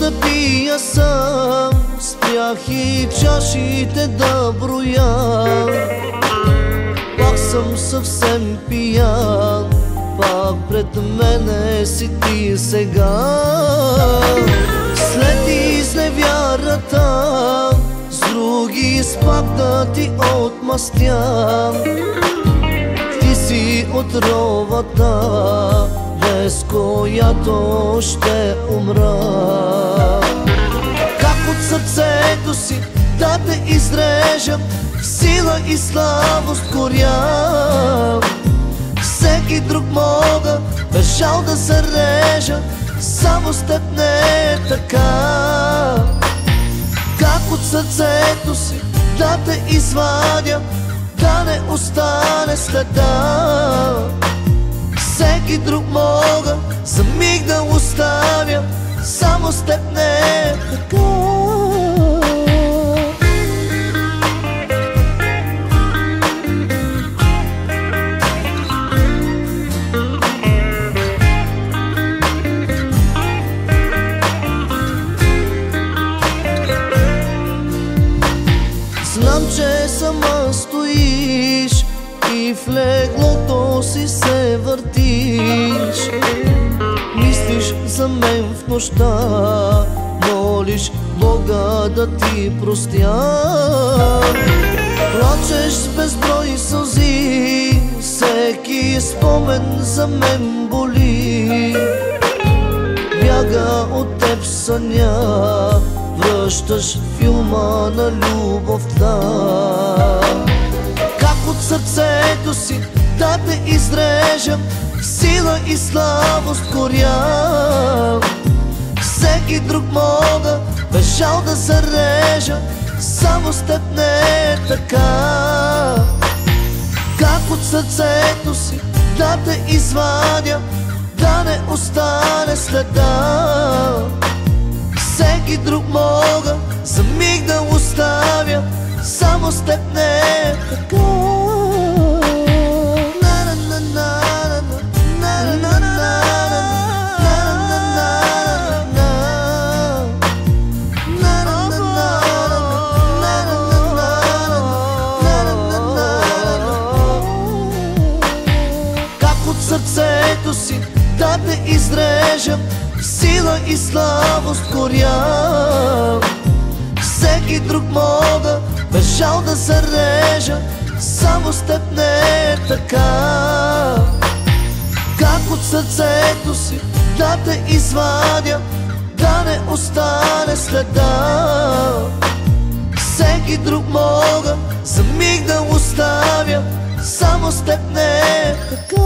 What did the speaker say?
да пия сам, спрях и чашите да броя. Пак съм съвсем пиян, пак пред мене си ти сега. След изневярата с други спак да ти отмъстя. Ти си отровата, без която ще умра. Как от сърцето си да те изрежа, в сила и слабост горя. Всеки друг мога без жал да се режа, само с теб не е така. Как от сърцето си да те извадя, да не остане следа. Всеки друг мога за миг да оставя, само с теб не е така. Знам, че сама стоиш и в леглото си се въртиш. Мислиш за мен в нощта, молиш Бога да ти простя. Плачеш с безброй сълзи, всеки спомен за мен боли. Бяга от теб съня, връщаш филма на любовта. Как от сърцето си да те изрежа, в сила и слабост горя. Всеки друг мога без жал да се режа, само с теб не е така. Как от сърцето си да те извадя, да не остане следа. Всеки друг мога за миг да оставя, само с теб не е така. Как от сърцето си да те изрежа, в сила и слабост горя. Всеки друг мога без жал да се режа, само с теб не е така. Как от сърцето си да те извадя, да не остане следа. Всеки друг мога за миг да оставя, само с теб не е така.